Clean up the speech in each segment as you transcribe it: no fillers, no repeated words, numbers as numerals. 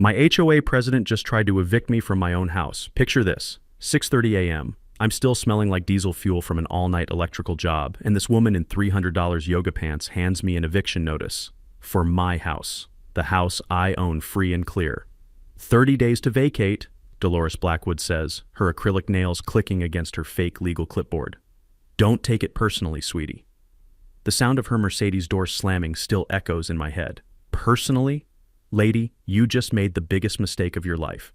My HOA president just tried to evict me from my own house. Picture this, 6:30 a.m. I'm still smelling like diesel fuel from an all-night electrical job, and this woman in $300 yoga pants hands me an eviction notice. For my house. The house I own free and clear. 30 days to vacate, Dolores Blackwood says, her acrylic nails clicking against her fake legal clipboard. Don't take it personally, sweetie. The sound of her Mercedes door slamming still echoes in my head. Personally? Lady, you just made the biggest mistake of your life.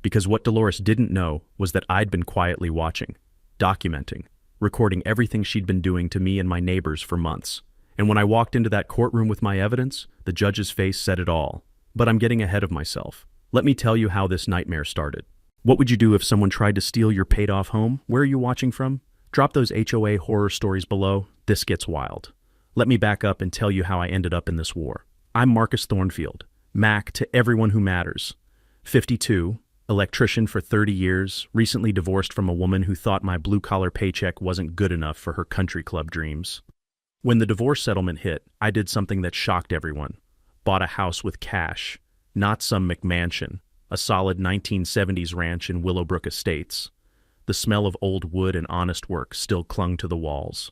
Because what Dolores didn't know was that I'd been quietly watching, documenting, recording everything she'd been doing to me and my neighbors for months. And when I walked into that courtroom with my evidence, the judge's face said it all. But I'm getting ahead of myself. Let me tell you how this nightmare started. What would you do if someone tried to steal your paid-off home? Where are you watching from? Drop those HOA horror stories below. This gets wild. Let me back up and tell you how I ended up in this war. I'm Marcus Thornfield, Mac to everyone who matters. 52, electrician for 30 years, recently divorced from a woman who thought my blue-collar paycheck wasn't good enough for her country club dreams. When the divorce settlement hit, I did something that shocked everyone. Bought a house with cash, not some McMansion, a solid 1970s ranch in Willowbrook Estates. The smell of old wood and honest work still clung to the walls.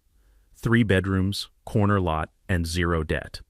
3 bedrooms, corner lot, and 0 debt.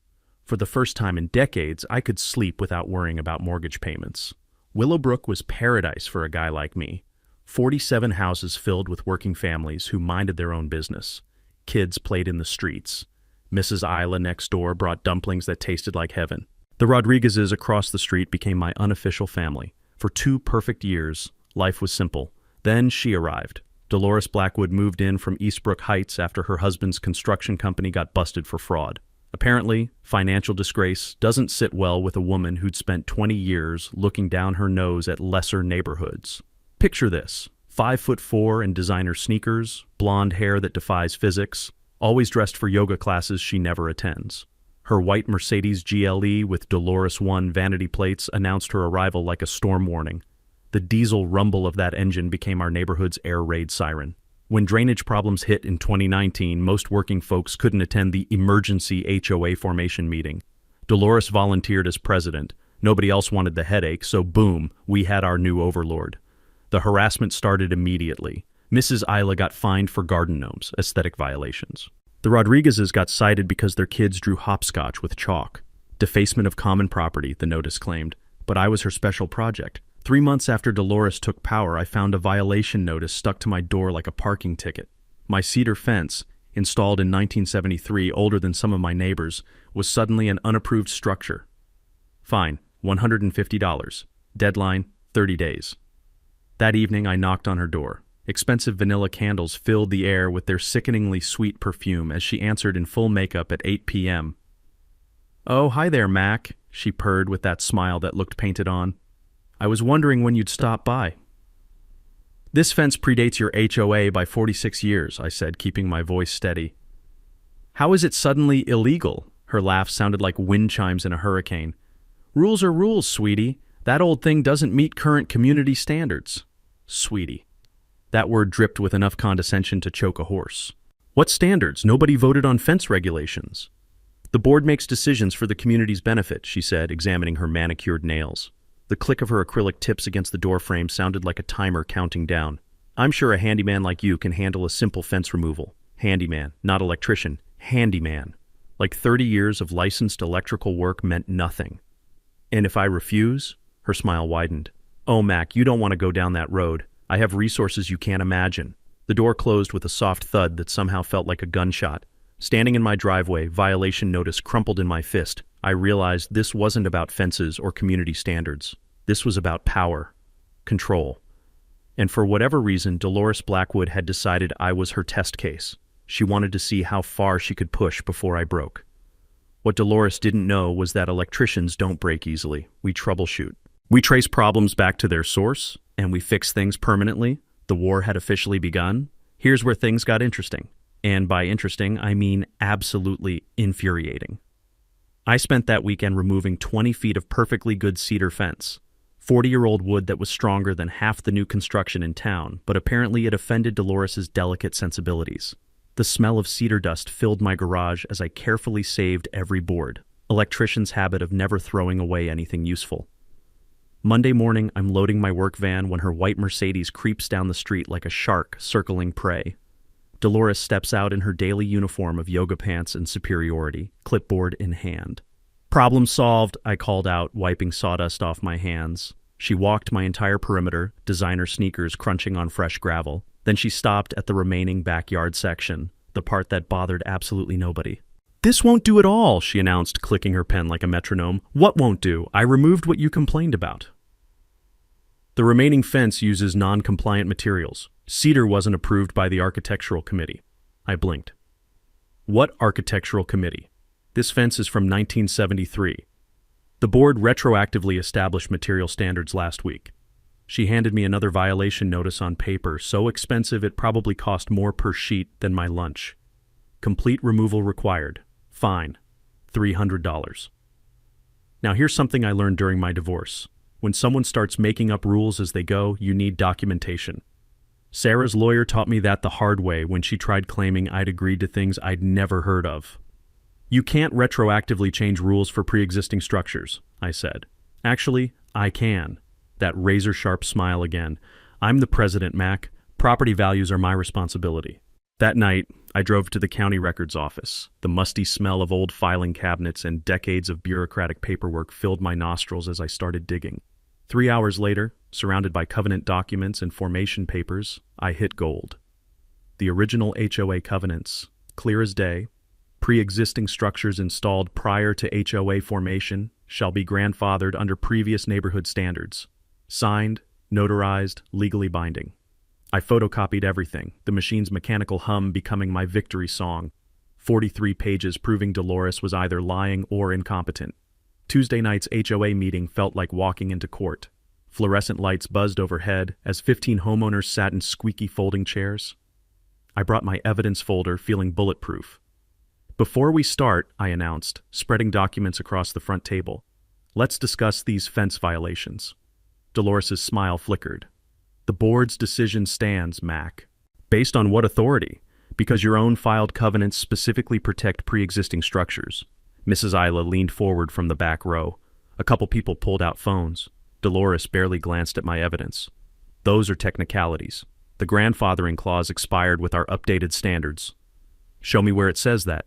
For the first time in decades, I could sleep without worrying about mortgage payments. Willowbrook was paradise for a guy like me. 47 houses filled with working families who minded their own business. Kids played in the streets. Mrs. Isla next door brought dumplings that tasted like heaven. The Rodriguezes across the street became my unofficial family. For 2 perfect years, life was simple. Then she arrived. Dolores Blackwood moved in from Eastbrook Heights after her husband's construction company got busted for fraud. Apparently, financial disgrace doesn't sit well with a woman who'd spent 20 years looking down her nose at lesser neighborhoods. Picture this. 5'4" in designer sneakers, blonde hair that defies physics, always dressed for yoga classes she never attends. Her white Mercedes GLE with Dolores 1 vanity plates announced her arrival like a storm warning. The diesel rumble of that engine became our neighborhood's air raid siren. When drainage problems hit in 2019, most working folks couldn't attend the emergency HOA formation meeting. Dolores volunteered as president. Nobody else wanted the headache, so boom, we had our new overlord. The harassment started immediately. Mrs. Isla got fined for garden gnomes, aesthetic violations. The Rodriguezes got cited because their kids drew hopscotch with chalk. Defacement of common property, the notice claimed. But I was her special project. 3 months after Dolores took power, I found a violation notice stuck to my door like a parking ticket. My cedar fence, installed in 1973, older than some of my neighbors, was suddenly an unapproved structure. Fine, $150. Deadline, 30 days. That evening, I knocked on her door. Expensive vanilla candles filled the air with their sickeningly sweet perfume as she answered in full makeup at 8 p.m. "Oh, hi there, Mac," she purred with that smile that looked painted on. "I was wondering when you'd stop by." "This fence predates your HOA by 46 years, I said, keeping my voice steady. "How is it suddenly illegal?" Her laugh sounded like wind chimes in a hurricane. "Rules are rules, sweetie. That old thing doesn't meet current community standards." Sweetie. That word dripped with enough condescension to choke a horse. "What standards? Nobody voted on fence regulations." "The board makes decisions for the community's benefit," she said, examining her manicured nails. The click of her acrylic tips against the doorframe sounded like a timer counting down. "I'm sure a handyman like you can handle a simple fence removal." Handyman, not electrician. Handyman. Like 30 years of licensed electrical work meant nothing. "And if I refuse?" Her smile widened. "Oh, Mac, you don't want to go down that road. I have resources you can't imagine." The door closed with a soft thud that somehow felt like a gunshot. Standing in my driveway, violation notice crumpled in my fist, I realized this wasn't about fences or community standards. This was about power, control. And for whatever reason, Dolores Blackwood had decided I was her test case. She wanted to see how far she could push before I broke. What Dolores didn't know was that electricians don't break easily. We troubleshoot. We trace problems back to their source, and we fix things permanently. The war had officially begun. Here's where things got interesting. And by interesting, I mean absolutely infuriating. I spent that weekend removing 20 feet of perfectly good cedar fence. 40-year-old wood that was stronger than half the new construction in town, but apparently it offended Dolores's delicate sensibilities. The smell of cedar dust filled my garage as I carefully saved every board. Electricians' habit of never throwing away anything useful. Monday morning, I'm loading my work van when her white Mercedes creeps down the street like a shark circling prey. Dolores steps out in her daily uniform of yoga pants and superiority, clipboard in hand. "Problem solved," I called out, wiping sawdust off my hands. She walked my entire perimeter, designer sneakers crunching on fresh gravel. Then she stopped at the remaining backyard section, the part that bothered absolutely nobody. "This won't do at all," she announced, clicking her pen like a metronome. "What won't do? I removed what you complained about." "The remaining fence uses non-compliant materials. Cedar wasn't approved by the architectural committee." I blinked. "What architectural committee? This fence is from 1973. The board retroactively established material standards last week." She handed me another violation notice on paper, so expensive it probably cost more per sheet than my lunch. "Complete removal required. Fine. $300. Now here's something I learned during my divorce. When someone starts making up rules as they go, you need documentation. Sarah's lawyer taught me that the hard way when she tried claiming I'd agreed to things I'd never heard of. "You can't retroactively change rules for pre-existing structures," I said. "Actually, I can." That razor-sharp smile again. "I'm the president, Mac. Property values are my responsibility." That night, I drove to the county records office. The musty smell of old filing cabinets and decades of bureaucratic paperwork filled my nostrils as I started digging. 3 hours later, surrounded by covenant documents and formation papers, I hit gold. The original HOA covenants, clear as day. Pre-existing structures installed prior to HOA formation shall be grandfathered under previous neighborhood standards. Signed, notarized, legally binding. I photocopied everything, the machine's mechanical hum becoming my victory song. 43 pages proving Dolores was either lying or incompetent. Tuesday night's HOA meeting felt like walking into court. Fluorescent lights buzzed overhead as 15 homeowners sat in squeaky folding chairs. I brought my evidence folder, feeling bulletproof. "Before we start," I announced, spreading documents across the front table, "let's discuss these fence violations." Dolores's smile flickered. "The board's decision stands, Mac." "Based on what authority?" "Because your own filed covenants specifically protect pre-existing structures." Mrs. Isla leaned forward from the back row. A couple people pulled out phones. Dolores barely glanced at my evidence. "Those are technicalities. The grandfathering clause expired with our updated standards." "Show me where it says that."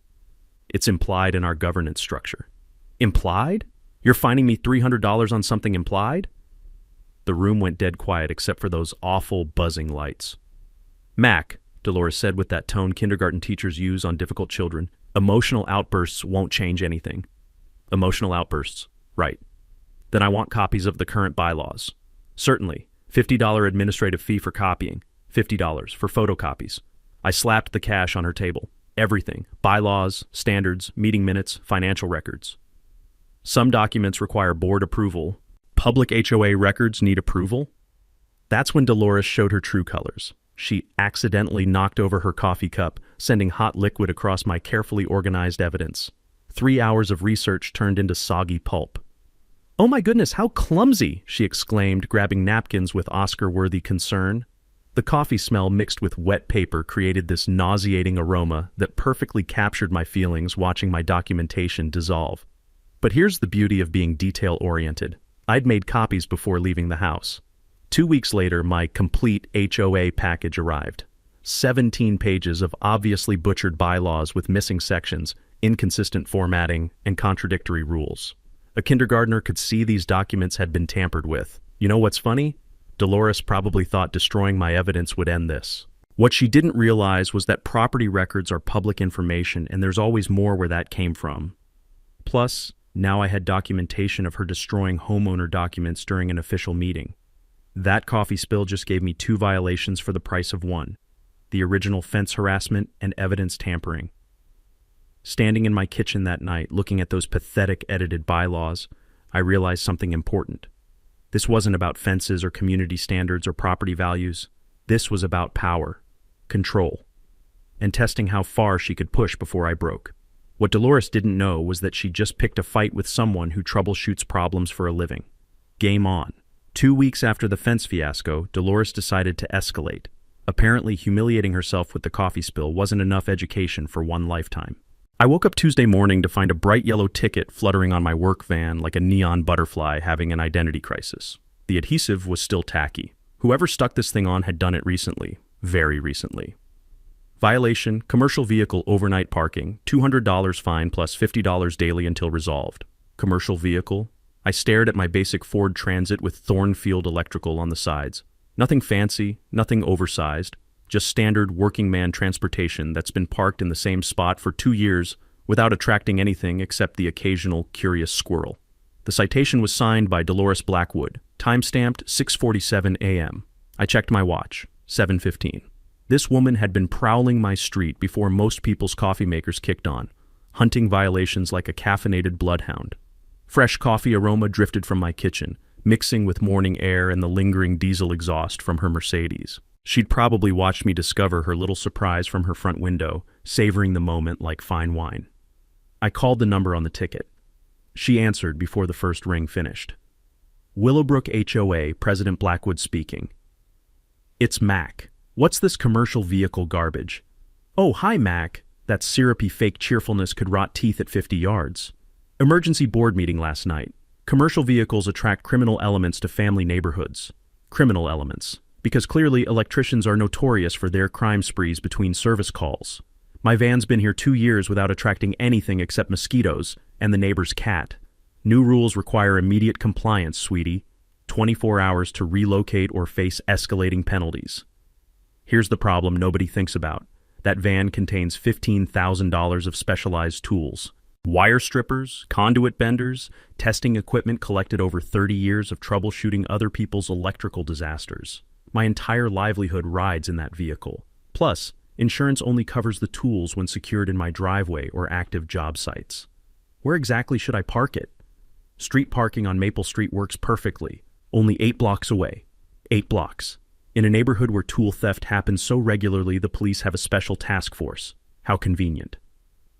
"It's implied in our governance structure." "Implied? You're fining me $300 on something implied?" The room went dead quiet except for those awful buzzing lights. "Mac," Dolores said with that tone kindergarten teachers use on difficult children, "emotional outbursts won't change anything." "Emotional outbursts. Right. Then I want copies of the current bylaws." "Certainly. $50 administrative fee for copying. $50 for photocopies." I slapped the cash on her table. "Everything. Bylaws, standards, meeting minutes, financial records." "Some documents require board approval. Public HOA records need approval?" That's when Dolores showed her true colors. She accidentally knocked over her coffee cup, sending hot liquid across my carefully organized evidence. 3 hours of research turned into soggy pulp. "Oh my goodness, how clumsy!" she exclaimed, grabbing napkins with Oscar-worthy concern. The coffee smell mixed with wet paper created this nauseating aroma that perfectly captured my feelings watching my documentation dissolve. But here's the beauty of being detail-oriented. I'd made copies before leaving the house. 2 weeks later, my complete HOA package arrived. 17 pages of obviously butchered bylaws with missing sections, inconsistent formatting, and contradictory rules. A kindergartner could see these documents had been tampered with. You know what's funny? Dolores probably thought destroying my evidence would end this. What she didn't realize was that property records are public information, and there's always more where that came from. Plus, now I had documentation of her destroying homeowner documents during an official meeting. That coffee spill just gave me 2 violations for the price of 1. The original fence harassment and evidence tampering. Standing in my kitchen that night, looking at those pathetic edited bylaws, I realized something important. This wasn't about fences or community standards or property values. This was about power, control, and testing how far she could push before I broke. What Dolores didn't know was that she just picked a fight with someone who troubleshoots problems for a living. Game on. 2 weeks after the fence fiasco, Dolores decided to escalate. Apparently, humiliating herself with the coffee spill wasn't enough education for one lifetime. I woke up Tuesday morning to find a bright yellow ticket fluttering on my work van like a neon butterfly having an identity crisis. The adhesive was still tacky. Whoever stuck this thing on had done it recently. Very recently. Violation, commercial vehicle overnight parking, $200 fine plus $50 daily until resolved. Commercial vehicle? I stared at my basic Ford Transit with Thornfield electrical on the sides. Nothing fancy, nothing oversized, just standard working man transportation that's been parked in the same spot for 2 years without attracting anything except the occasional curious squirrel. The citation was signed by Dolores Blackwood, time-stamped 6:47 a.m. I checked my watch, 7:15. This woman had been prowling my street before most people's coffee makers kicked on, hunting violations like a caffeinated bloodhound. Fresh coffee aroma drifted from my kitchen, mixing with morning air and the lingering diesel exhaust from her Mercedes. She'd probably watched me discover her little surprise from her front window, savoring the moment like fine wine. I called the number on the ticket. She answered before the first ring finished. Willowbrook HOA, President Blackwood speaking. It's Mac. What's this commercial vehicle garbage? Oh, hi, Mac. That syrupy fake cheerfulness could rot teeth at 50 yards. Emergency board meeting last night. Commercial vehicles attract criminal elements to family neighborhoods. Criminal elements. Because clearly electricians are notorious for their crime sprees between service calls. My van's been here 2 years without attracting anything except mosquitoes and the neighbor's cat. New rules require immediate compliance, sweetie. 24 hours to relocate or face escalating penalties. Here's the problem nobody thinks about. That van contains $15,000 of specialized tools. Wire strippers, conduit benders, testing equipment collected over 30 years of troubleshooting other people's electrical disasters. My entire livelihood rides in that vehicle. Plus, insurance only covers the tools when secured in my driveway or active job sites. Where exactly should I park it? Street parking on Maple Street works perfectly, only 8 blocks away. 8 blocks. In a neighborhood where tool theft happens so regularly the police have a special task force. How convenient.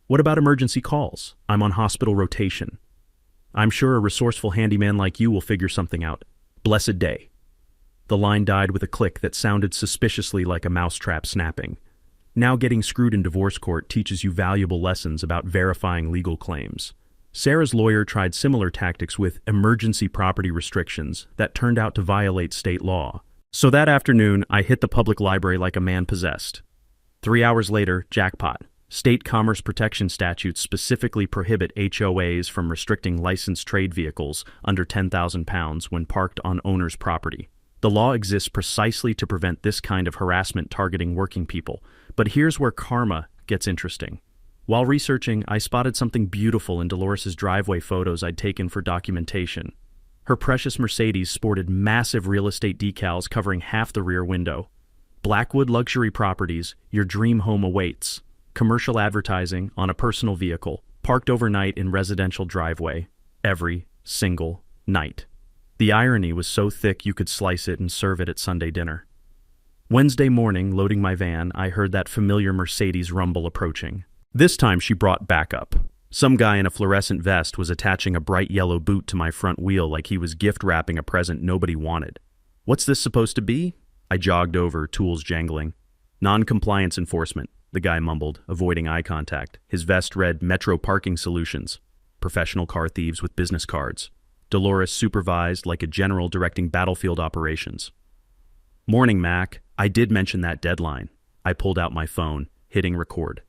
What about emergency calls? I'm on hospital rotation. I'm sure a resourceful handyman like you will figure something out. Blessed day. The line died with a click that sounded suspiciously like a mousetrap snapping. Now getting screwed in divorce court teaches you valuable lessons about verifying legal claims. Sarah's lawyer tried similar tactics with emergency property restrictions that turned out to violate state law. So that afternoon, I hit the public library like a man possessed. 3 hours later, jackpot. State commerce protection statutes specifically prohibit HOAs from restricting licensed trade vehicles under 10,000 pounds when parked on owner's property. The law exists precisely to prevent this kind of harassment targeting working people. But here's where karma gets interesting. While researching, I spotted something beautiful in Dolores's driveway photos I'd taken for documentation. Her precious Mercedes sported massive real estate decals covering half the rear window. Blackwood Luxury Properties, your dream home awaits. Commercial advertising on a personal vehicle, parked overnight in residential driveway, every single night. The irony was so thick you could slice it and serve it at Sunday dinner. Wednesday morning, loading my van, I heard that familiar Mercedes rumble approaching. This time she brought backup. Some guy in a fluorescent vest was attaching a bright yellow boot to my front wheel like he was gift wrapping a present nobody wanted. What's this supposed to be? I jogged over, tools jangling. Non-compliance enforcement, the guy mumbled, avoiding eye contact. His vest read Metro Parking Solutions. Professional car thieves with business cards. Dolores supervised like a general directing battlefield operations. Morning, Mac. I did mention that deadline. I pulled out my phone, hitting record.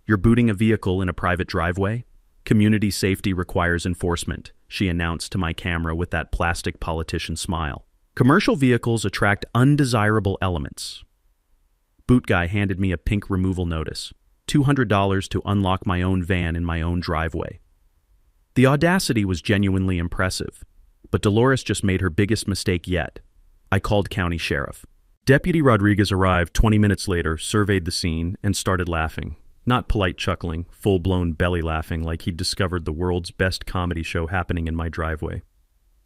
You're booting a vehicle in a private driveway? Community safety requires enforcement, she announced to my camera with that plastic politician smile. Commercial vehicles attract undesirable elements. Boot guy handed me a pink removal notice. $200 to unlock my own van in my own driveway. The audacity was genuinely impressive, but Dolores just made her biggest mistake yet. I called county sheriff. Deputy Rodriguez arrived 20 minutes later, surveyed the scene, and started laughing. Not polite chuckling, full-blown belly laughing like he'd discovered the world's best comedy show happening in my driveway.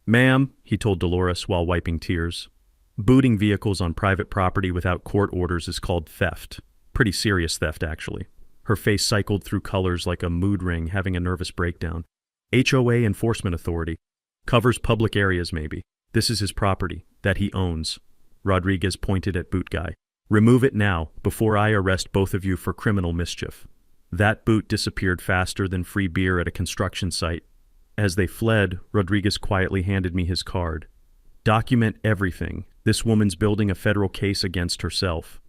Ma'am, he told Dolores while wiping tears, booting vehicles on private property without court orders is called theft. Pretty serious theft, actually. Her face cycled through colors like a mood ring having a nervous breakdown. HOA Enforcement Authority. Covers public areas, maybe. This is his property, that he owns. Rodriguez pointed at boot guy. Remove it now, before I arrest both of you for criminal mischief. That boot disappeared faster than free beer at a construction site. As they fled, Rodriguez quietly handed me his card. Document everything. This woman's building a federal case against herself.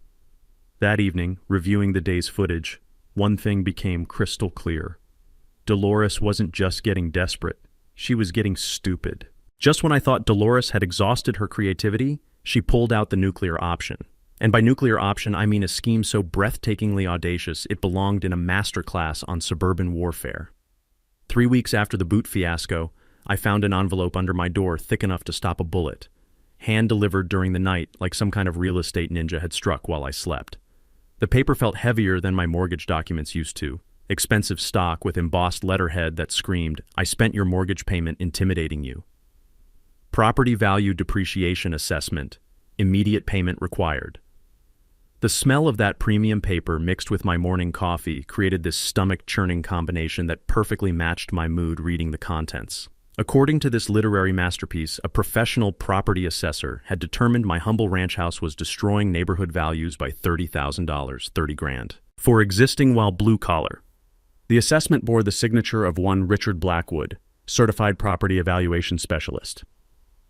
That evening, reviewing the day's footage, one thing became crystal clear. Dolores wasn't just getting desperate, she was getting stupid. Just when I thought Dolores had exhausted her creativity, she pulled out the nuclear option. And by nuclear option, I mean a scheme so breathtakingly audacious it belonged in a masterclass on suburban warfare. 3 weeks after the boot fiasco, I found an envelope under my door thick enough to stop a bullet, hand-delivered during the night like some kind of real estate ninja had struck while I slept. The paper felt heavier than my mortgage documents used to, expensive stock with embossed letterhead that screamed, "I spent your mortgage payment intimidating you." Property value depreciation assessment, immediate payment required. The smell of that premium paper mixed with my morning coffee created this stomach-churning combination that perfectly matched my mood reading the contents. According to this literary masterpiece, a professional property assessor had determined my humble ranch house was destroying neighborhood values by $30,000, 30 grand, for existing while blue collar. The assessment bore the signature of one Richard Blackwood, certified property evaluation specialist.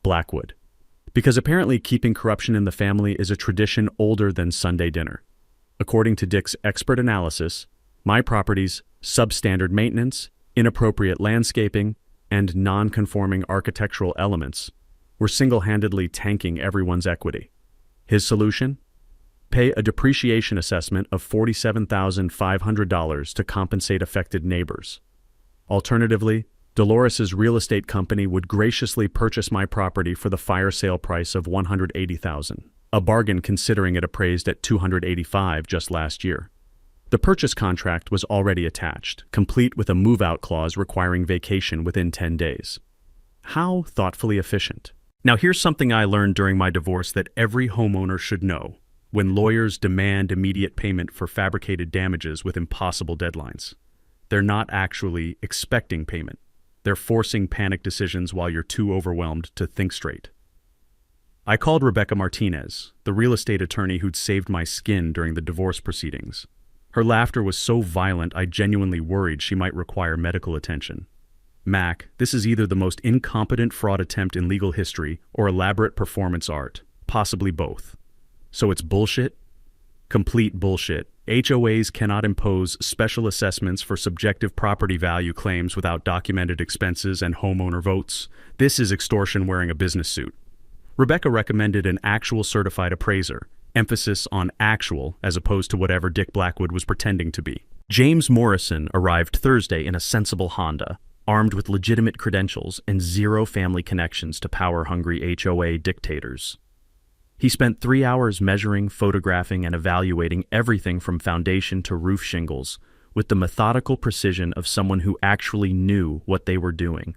Blackwood. Because apparently keeping corruption in the family is a tradition older than Sunday dinner. According to Dick's expert analysis, my property's substandard maintenance, inappropriate landscaping, and non-conforming architectural elements were single-handedly tanking everyone's equity. His solution? Pay a depreciation assessment of $47,500 to compensate affected neighbors. Alternatively, Dolores's real estate company would graciously purchase my property for the fire sale price of $180,000, a bargain considering it appraised at $285,000 just last year. The purchase contract was already attached, complete with a move-out clause requiring vacation within 10 days. How thoughtfully efficient. Now here's something I learned during my divorce that every homeowner should know when lawyers demand immediate payment for fabricated damages with impossible deadlines. They're not actually expecting payment. They're forcing panic decisions while you're too overwhelmed to think straight. I called Rebecca Martinez, the real estate attorney who'd saved my skin during the divorce proceedings. Her laughter was so violent I genuinely worried she might require medical attention. Mac, this is either the most incompetent fraud attempt in legal history or elaborate performance art, possibly both. So it's bullshit? Complete bullshit. HOAs cannot impose special assessments for subjective property value claims without documented expenses and homeowner votes. This is extortion wearing a business suit. Rebecca recommended an actual certified appraiser, emphasis on actual as opposed to whatever Dick Blackwood was pretending to be. James Morrison arrived Thursday in a sensible Honda, armed with legitimate credentials and zero family connections to power-hungry HOA dictators. He spent 3 hours measuring, photographing, and evaluating everything from foundation to roof shingles with the methodical precision of someone who actually knew what they were doing.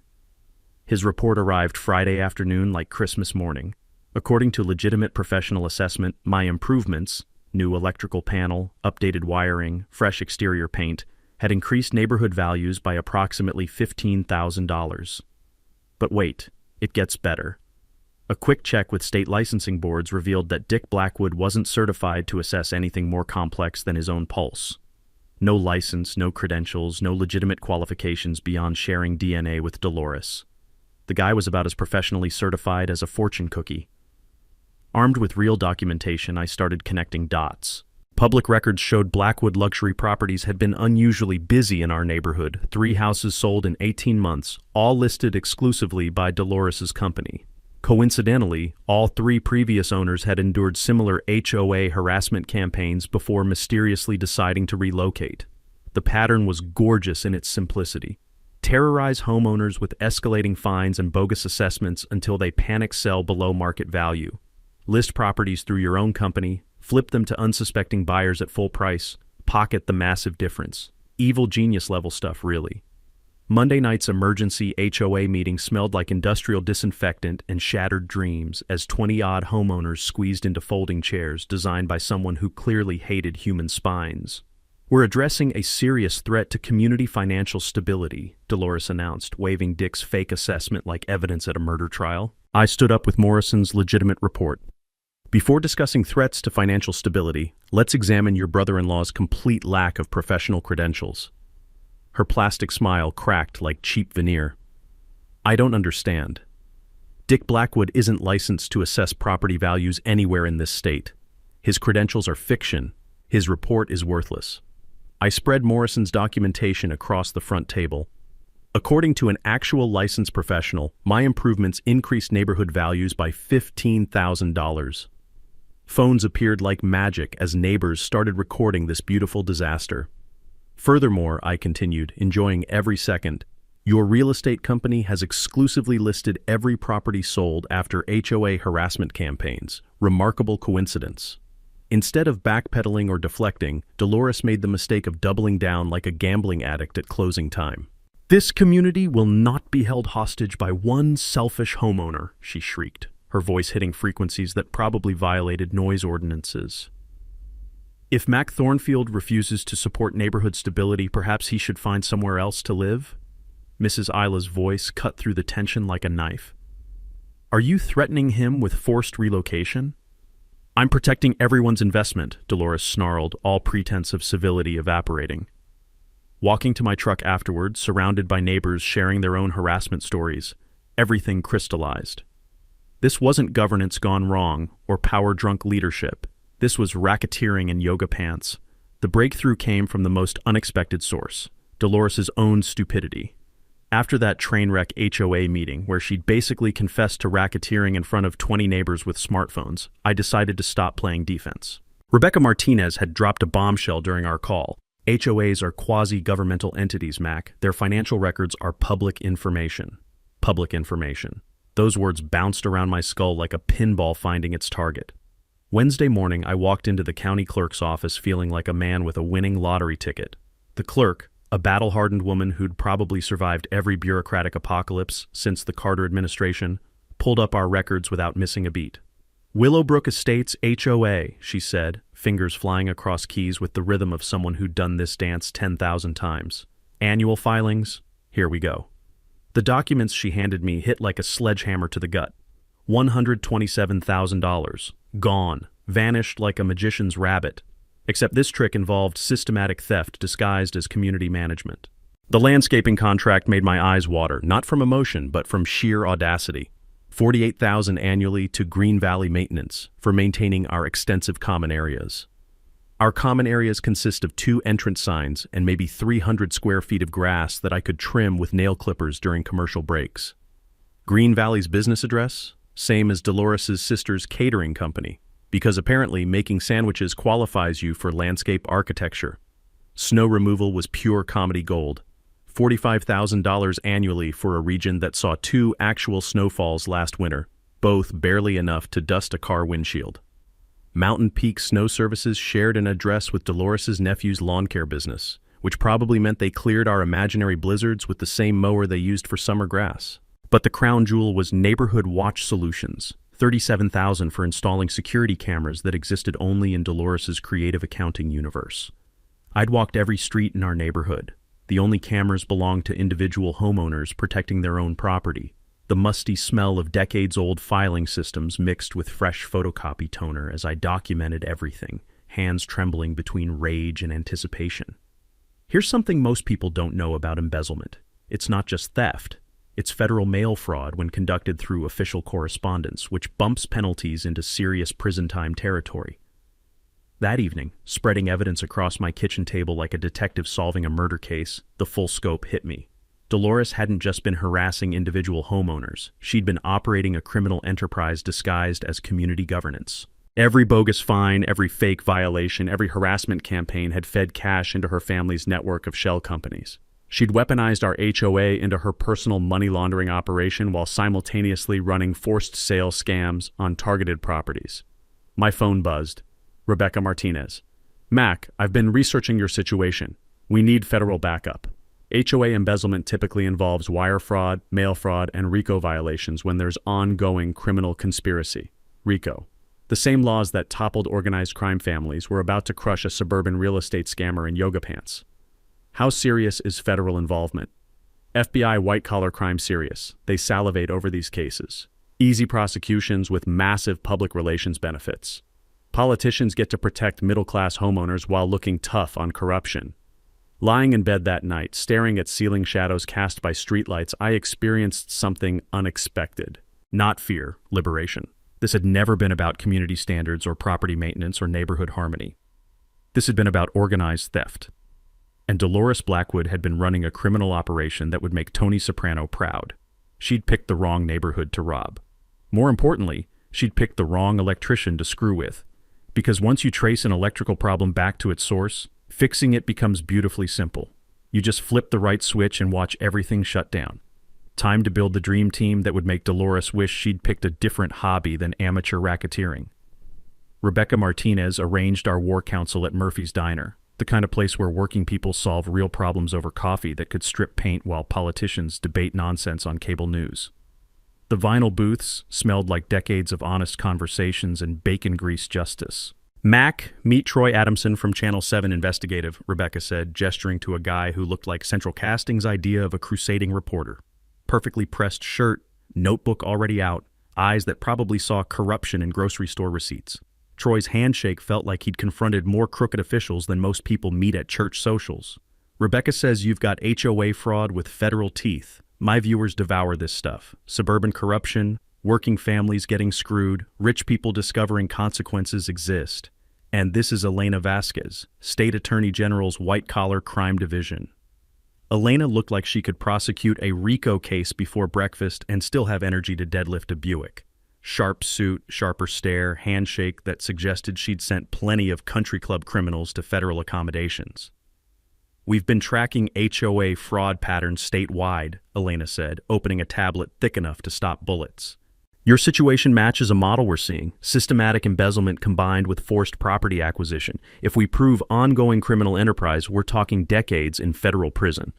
His report arrived Friday afternoon like Christmas morning. According to legitimate professional assessment, my improvements, new electrical panel, updated wiring, fresh exterior paint, had increased neighborhood values by approximately $15,000. But wait, it gets better. A quick check with state licensing boards revealed that Dick Blackwood wasn't certified to assess anything more complex than his own pulse. No license, no credentials, no legitimate qualifications beyond sharing DNA with Dolores. The guy was about as professionally certified as a fortune cookie. Armed with real documentation, I started connecting dots. Public records showed Blackwood luxury properties had been unusually busy in our neighborhood. 3 houses sold in 18 months, all listed exclusively by Dolores's company. Coincidentally, all 3 previous owners had endured similar HOA harassment campaigns before mysteriously deciding to relocate. The pattern was gorgeous in its simplicity. Terrorize homeowners with escalating fines and bogus assessments until they panic sell below market value. List properties through your own company, flip them to unsuspecting buyers at full price, pocket the massive difference. Evil genius level stuff, really. Monday night's emergency HOA meeting smelled like industrial disinfectant and shattered dreams as 20-odd homeowners squeezed into folding chairs designed by someone who clearly hated human spines. We're addressing a serious threat to community financial stability, Dolores announced, waving Dick's fake assessment like evidence at a murder trial. I stood up with Morrison's legitimate report. Before discussing threats to financial stability, let's examine your brother-in-law's complete lack of professional credentials. Her plastic smile cracked like cheap veneer. I don't understand. Dick Blackwood isn't licensed to assess property values anywhere in this state. His credentials are fiction. His report is worthless. I spread Morrison's documentation across the front table. According to an actual licensed professional, my improvements increased neighborhood values by $15,000. Phones appeared like magic as neighbors started recording this beautiful disaster. Furthermore, I continued, enjoying every second, your real estate company has exclusively listed every property sold after HOA harassment campaigns. Remarkable coincidence. Instead of backpedaling or deflecting, Dolores made the mistake of doubling down like a gambling addict at closing time. This community will not be held hostage by one selfish homeowner, she shrieked, her voice hitting frequencies that probably violated noise ordinances. If Mac Thornfield refuses to support neighborhood stability, perhaps he should find somewhere else to live? Mrs. Isla's voice cut through the tension like a knife. Are you threatening him with forced relocation? I'm protecting everyone's investment, Dolores snarled, all pretense of civility evaporating. Walking to my truck afterward, surrounded by neighbors sharing their own harassment stories, everything crystallized. This wasn't governance gone wrong or power-drunk leadership. This was racketeering in yoga pants. The breakthrough came from the most unexpected source, Dolores's own stupidity. After that train wreck HOA meeting where she'd basically confessed to racketeering in front of 20 neighbors with smartphones, I decided to stop playing defense. Rebecca Martinez had dropped a bombshell during our call. HOAs are quasi-governmental entities, Mac. Their financial records are public information. Public information. Those words bounced around my skull like a pinball finding its target. Wednesday morning, I walked into the county clerk's office feeling like a man with a winning lottery ticket. The clerk, a battle-hardened woman who'd probably survived every bureaucratic apocalypse since the Carter administration, pulled up our records without missing a beat. Willowbrook Estates HOA, she said, fingers flying across keys with the rhythm of someone who'd done this dance 10,000 times. Annual filings? Here we go. The documents she handed me hit like a sledgehammer to the gut. $127,000. Gone. Vanished like a magician's rabbit. Except this trick involved systematic theft disguised as community management. The landscaping contract made my eyes water, not from emotion, but from sheer audacity. $48,000 annually to Green Valley Maintenance for maintaining our extensive common areas. Our common areas consist of 2 entrance signs and maybe 300 square feet of grass that I could trim with nail clippers during commercial breaks. Green Valley's business address? Same as Dolores's sister's catering company, because apparently making sandwiches qualifies you for landscape architecture. Snow removal was pure comedy gold. $45,000 annually for a region that saw 2 actual snowfalls last winter, both barely enough to dust a car windshield. Mountain Peak Snow Services shared an address with Dolores's nephew's lawn care business, which probably meant they cleared our imaginary blizzards with the same mower they used for summer grass. But the crown jewel was Neighborhood Watch Solutions, $37,000 for installing security cameras that existed only in Dolores's creative accounting universe. I'd walked every street in our neighborhood. The only cameras belonged to individual homeowners protecting their own property. The musty smell of decades-old filing systems mixed with fresh photocopy toner as I documented everything, hands trembling between rage and anticipation. Here's something most people don't know about embezzlement. It's not just theft. It's federal mail fraud when conducted through official correspondence, which bumps penalties into serious prison time territory. That evening, spreading evidence across my kitchen table like a detective solving a murder case, the full scope hit me. Dolores hadn't just been harassing individual homeowners. She'd been operating a criminal enterprise disguised as community governance. Every bogus fine, every fake violation, every harassment campaign had fed cash into her family's network of shell companies. She'd weaponized our HOA into her personal money laundering operation while simultaneously running forced sale scams on targeted properties. My phone buzzed. Rebecca Martinez. Mac, I've been researching your situation. We need federal backup. HOA embezzlement typically involves wire fraud, mail fraud, and RICO violations when there's ongoing criminal conspiracy. RICO. The same laws that toppled organized crime families were about to crush a suburban real estate scammer in yoga pants. How serious is federal involvement? FBI white-collar crime serious. They salivate over these cases. Easy prosecutions with massive public relations benefits. Politicians get to protect middle-class homeowners while looking tough on corruption. Lying in bed that night, staring at ceiling shadows cast by streetlights, I experienced something unexpected. Not fear, liberation. This had never been about community standards or property maintenance or neighborhood harmony. This had been about organized theft. And Dolores Blackwood had been running a criminal operation that would make Tony Soprano proud. She'd picked the wrong neighborhood to rob. More importantly, she'd picked the wrong electrician to screw with. Because once you trace an electrical problem back to its source, fixing it becomes beautifully simple. You just flip the right switch and watch everything shut down. Time to build the dream team that would make Dolores wish she'd picked a different hobby than amateur racketeering. Rebecca Martinez arranged our war council at Murphy's Diner, the kind of place where working people solve real problems over coffee that could strip paint while politicians debate nonsense on cable news. The vinyl booths smelled like decades of honest conversations and bacon-grease justice. "Mac, meet Troy Adamson from Channel 7 Investigative," Rebecca said, gesturing to a guy who looked like Central Casting's idea of a crusading reporter. Perfectly pressed shirt, notebook already out, eyes that probably saw corruption in grocery store receipts. Troy's handshake felt like he'd confronted more crooked officials than most people meet at church socials. "Rebecca says you've got HOA fraud with federal teeth. My viewers devour this stuff. Suburban corruption, working families getting screwed, rich people discovering consequences exist. And this is Elena Vasquez, State Attorney General's white-collar crime division." Elena looked like she could prosecute a RICO case before breakfast and still have energy to deadlift a Buick. Sharp suit, sharper stare, handshake that suggested she'd sent plenty of country club criminals to federal accommodations. "We've been tracking HOA fraud patterns statewide," Elena said, opening a tablet thick enough to stop bullets. "Your situation matches a model we're seeing, systematic embezzlement combined with forced property acquisition. If we prove ongoing criminal enterprise, we're talking decades in federal prison."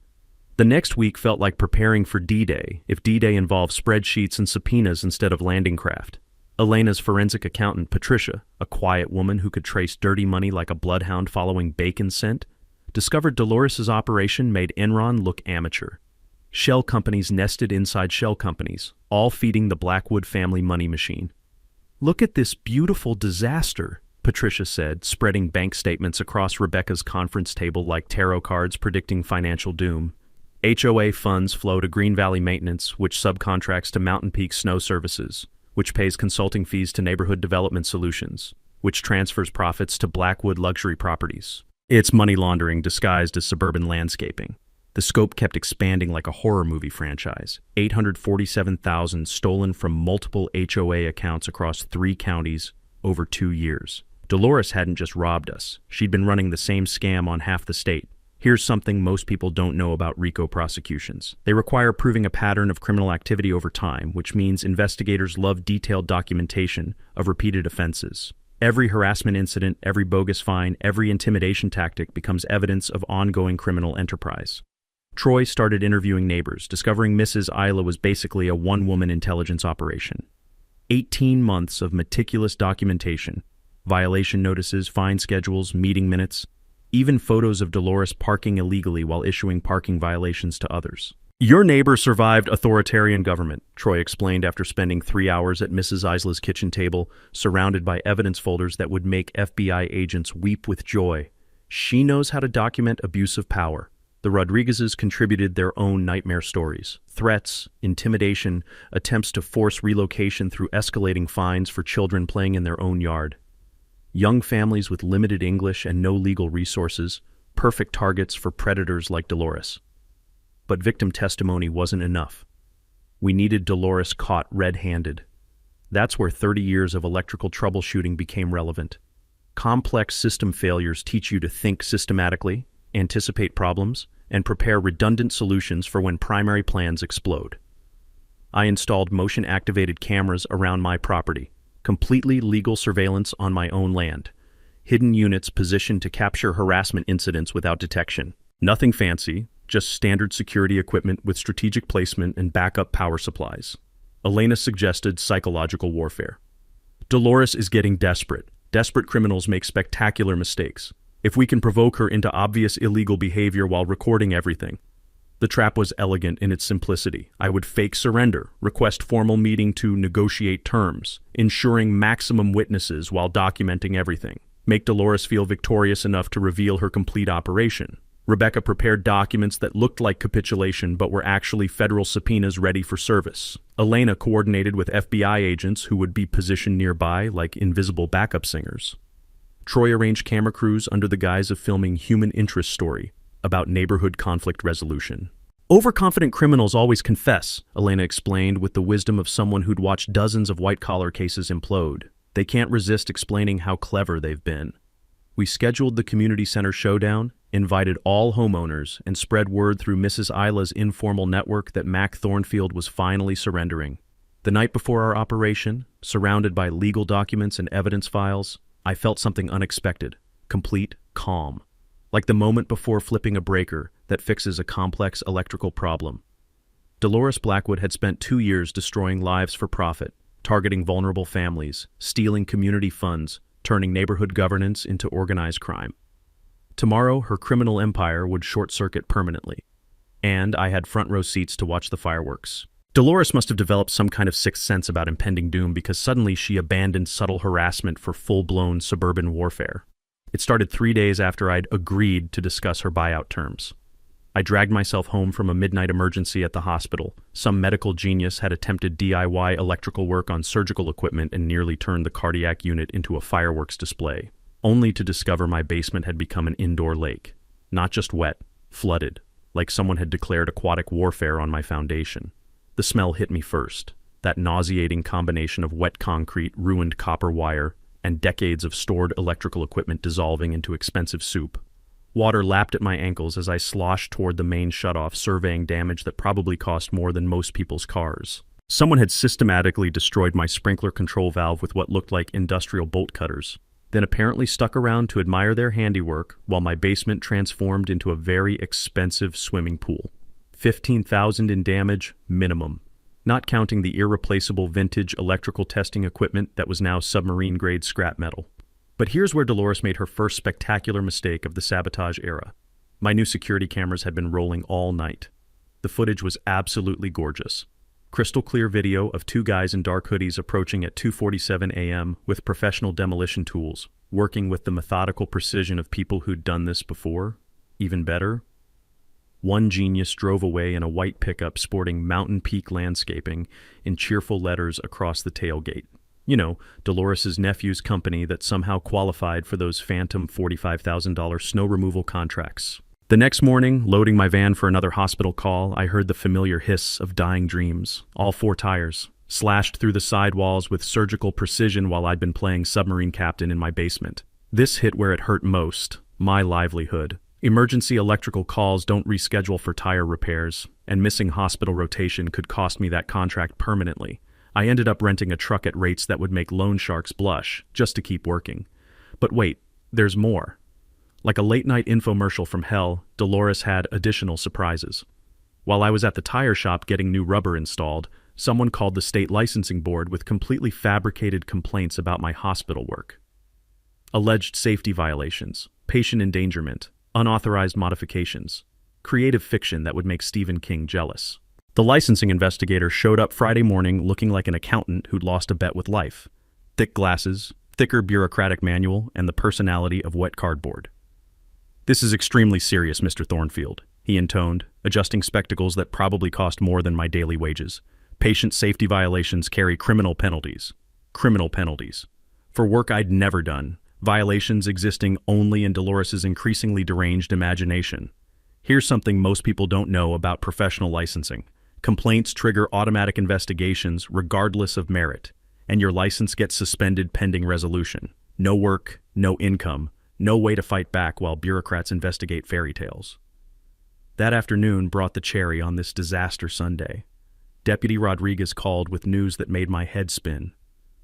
The next week felt like preparing for D-Day, if D-Day involved spreadsheets and subpoenas instead of landing craft. Elena's forensic accountant, Patricia, a quiet woman who could trace dirty money like a bloodhound following bacon scent, discovered Dolores's operation made Enron look amateur. Shell companies nested inside shell companies, all feeding the Blackwood family money machine. "Look at this beautiful disaster," Patricia said, spreading bank statements across Rebecca's conference table like tarot cards predicting financial doom. HOA funds flow to Green Valley Maintenance, which subcontracts to Mountain Peak Snow Services, which pays consulting fees to Neighborhood Development Solutions, which transfers profits to Blackwood Luxury Properties. It's money laundering disguised as suburban landscaping. The scope kept expanding like a horror movie franchise. $847,000 stolen from multiple HOA accounts across 3 counties over 2 years. Dolores hadn't just robbed us. She'd been running the same scam on half the state. Here's something most people don't know about RICO prosecutions. They require proving a pattern of criminal activity over time, which means investigators love detailed documentation of repeated offenses. Every harassment incident, every bogus fine, every intimidation tactic becomes evidence of ongoing criminal enterprise. Troy started interviewing neighbors, discovering Mrs. Isla was basically a one-woman intelligence operation. 18 months of meticulous documentation, violation notices, fine schedules, meeting minutes, even photos of Dolores parking illegally while issuing parking violations to others. "Your neighbor survived authoritarian government," Troy explained after spending 3 hours at Mrs. Isla's kitchen table, surrounded by evidence folders that would make FBI agents weep with joy. "She knows how to document abuse of power." The Rodriguezes contributed their own nightmare stories. Threats, intimidation, attempts to force relocation through escalating fines for children playing in their own yard. Young families with limited English and no legal resources, perfect targets for predators like Dolores. But victim testimony wasn't enough. We needed Dolores caught red-handed. That's where 30 years of electrical troubleshooting became relevant. Complex system failures teach you to think systematically, anticipate problems, and prepare redundant solutions for when primary plans explode. I installed motion-activated cameras around my property, completely legal surveillance on my own land, hidden units positioned to capture harassment incidents without detection. Nothing fancy, just standard security equipment with strategic placement and backup power supplies. Elena suggested psychological warfare. "Dolores is getting desperate. Desperate criminals make spectacular mistakes. If we can provoke her into obvious illegal behavior while recording everything." The trap was elegant in its simplicity. I would fake surrender, request formal meeting to negotiate terms, ensuring maximum witnesses while documenting everything, make Dolores feel victorious enough to reveal her complete operation. Rebecca prepared documents that looked like capitulation but were actually federal subpoenas ready for service. Elena coordinated with FBI agents who would be positioned nearby like invisible backup singers. Troy arranged camera crews under the guise of filming human interest story about neighborhood conflict resolution. Overconfident criminals always confess, Elena explained with the wisdom of someone who'd watched dozens of white-collar cases implode. They can't resist explaining how clever they've been. We scheduled the community center showdown, invited all homeowners, and spread word through Mrs. Isla's informal network that Mac Thornfield was finally surrendering. The night before our operation, surrounded by legal documents and evidence files, I felt something unexpected, complete calm. Like the moment before flipping a breaker that fixes a complex electrical problem. Dolores Blackwood had spent 2 years destroying lives for profit, targeting vulnerable families, stealing community funds, turning neighborhood governance into organized crime. Tomorrow, her criminal empire would short-circuit permanently, and I had front-row seats to watch the fireworks. Dolores must have developed some kind of sixth sense about impending doom because suddenly she abandoned subtle harassment for full-blown suburban warfare. It started 3 days after I'd agreed to discuss her buyout terms. I dragged myself home from a midnight emergency at the hospital. Some medical genius had attempted DIY electrical work on surgical equipment and nearly turned the cardiac unit into a fireworks display, only to discover my basement had become an indoor lake. Not just wet, flooded, like someone had declared aquatic warfare on my foundation. The smell hit me first, that nauseating combination of wet concrete, ruined copper wire, and decades of stored electrical equipment dissolving into expensive soup. Water lapped at my ankles as I sloshed toward the main shutoff, surveying damage that probably cost more than most people's cars. Someone had systematically destroyed my sprinkler control valve with what looked like industrial bolt cutters, then apparently stuck around to admire their handiwork while my basement transformed into a very expensive swimming pool. $15,000 in damage, minimum, not counting the irreplaceable vintage electrical testing equipment that was now submarine-grade scrap metal. But here's where Dolores made her first spectacular mistake of the sabotage era. My new security cameras had been rolling all night. The footage was absolutely gorgeous. Crystal clear video of 2 guys in dark hoodies approaching at 2:47 a.m. with professional demolition tools, working with the methodical precision of people who'd done this before. Even better, one genius drove away in a white pickup sporting Mountain Peak landscaping in cheerful letters across the tailgate. You know, Dolores's nephew's company that somehow qualified for those phantom $45,000 snow removal contracts. The next morning, loading my van for another hospital call, I heard the familiar hiss of dying dreams. All 4 tires, slashed through the sidewalls with surgical precision while I'd been playing submarine captain in my basement. This hit where it hurt most, my livelihood. Emergency electrical calls don't reschedule for tire repairs, and missing hospital rotation could cost me that contract permanently. I ended up renting a truck at rates that would make loan sharks blush, just to keep working. But wait, there's more. Like a late-night infomercial from hell, Dolores had additional surprises. While I was at the tire shop getting new rubber installed, someone called the state licensing board with completely fabricated complaints about my hospital work. Alleged safety violations, patient endangerment, unauthorized modifications, creative fiction that would make Stephen King jealous. The licensing investigator showed up Friday morning looking like an accountant who'd lost a bet with life. Thick glasses, thicker bureaucratic manual, and the personality of wet cardboard. "This is extremely serious, Mr. Thornfield," he intoned, adjusting spectacles that probably cost more than my daily wages. "Patient safety violations carry criminal penalties. Criminal penalties. For work I'd never done. Violations existing only in Dolores's increasingly deranged imagination. Here's something most people don't know about professional licensing. Complaints trigger automatic investigations regardless of merit, and your license gets suspended pending resolution. No work, no income, no way to fight back while bureaucrats investigate fairy tales." That afternoon brought the cherry on this disaster Sunday. Deputy Rodriguez called with news that made my head spin.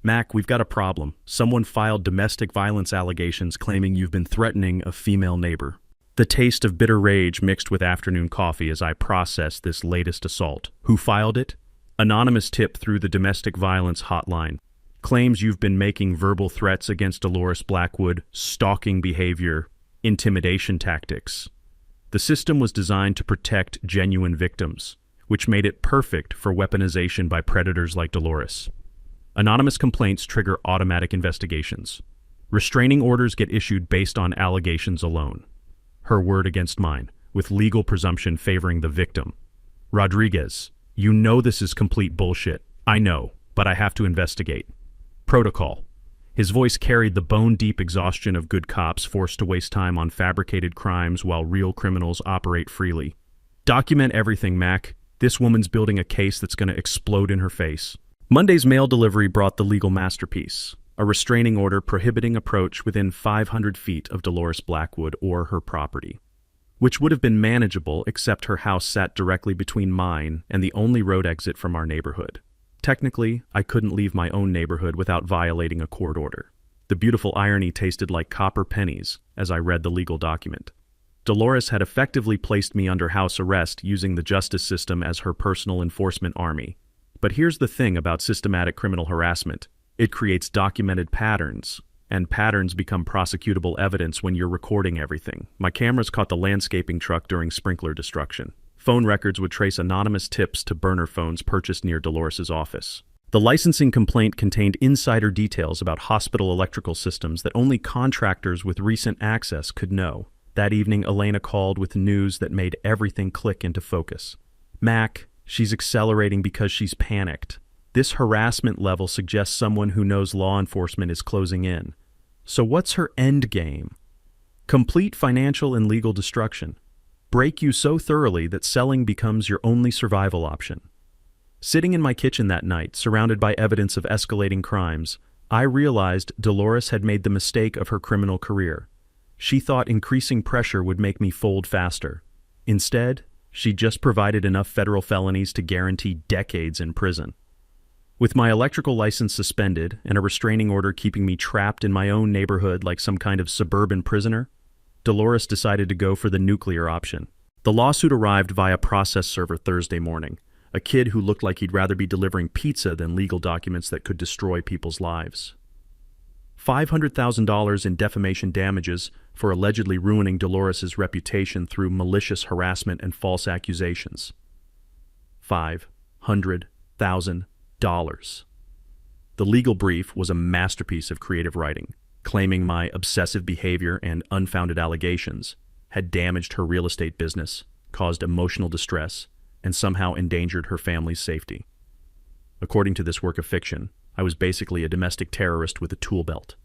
"Mac, we've got a problem. Someone filed domestic violence allegations claiming you've been threatening a female neighbor." The taste of bitter rage mixed with afternoon coffee as I processed this latest assault. Who filed it? Anonymous tip through the domestic violence hotline. Claims you've been making verbal threats against Dolores Blackwood, stalking behavior, intimidation tactics. The system was designed to protect genuine victims, which made it perfect for weaponization by predators like Dolores. Anonymous complaints trigger automatic investigations. Restraining orders get issued based on allegations alone. her word against mine, with legal presumption favoring the victim. Rodriguez, you know this is complete bullshit. I know, but I have to investigate. Protocol. His voice carried the bone-deep exhaustion of good cops forced to waste time on fabricated crimes while real criminals operate freely. Document everything, Mac. This woman's building a case that's going to explode in her face. Monday's mail delivery brought the legal masterpiece, a restraining order prohibiting approach within 500 feet of Dolores Blackwood or her property, which would have been manageable except her house sat directly between mine and the only road exit from our neighborhood. Technically, I couldn't leave my own neighborhood without violating a court order. The beautiful irony tasted like copper pennies as I read the legal document. Dolores had effectively placed me under house arrest using the justice system as her personal enforcement army. But here's the thing about systematic criminal harassment. It creates documented patterns, and patterns become prosecutable evidence when you're recording everything. My cameras caught the landscaping truck during sprinkler destruction. Phone records would trace anonymous tips to burner phones purchased near Dolores's office. The licensing complaint contained insider details about hospital electrical systems that only contractors with recent access could know. That evening, Elena called with news that made everything click into focus. Mac, she's accelerating because she's panicked. This harassment level suggests someone who knows law enforcement is closing in. So what's her end game? Complete financial and legal destruction. Break you so thoroughly that selling becomes your only survival option. Sitting in my kitchen that night, surrounded by evidence of escalating crimes, I realized Dolores had made the mistake of her criminal career. She thought increasing pressure would make me fold faster. Instead, she just provided enough federal felonies to guarantee decades in prison. With my electrical license suspended and a restraining order keeping me trapped in my own neighborhood like some kind of suburban prisoner, Dolores decided to go for the nuclear option. The lawsuit arrived via process server Thursday morning, a kid who looked like he'd rather be delivering pizza than legal documents that could destroy people's lives. $500,000 in defamation damages for allegedly ruining Dolores's reputation through malicious harassment and false accusations. $500,000. The legal brief was a masterpiece of creative writing, claiming my obsessive behavior and unfounded allegations had damaged her real estate business, caused emotional distress, and somehow endangered her family's safety. According to this work of fiction, I was basically a domestic terrorist with a tool belt.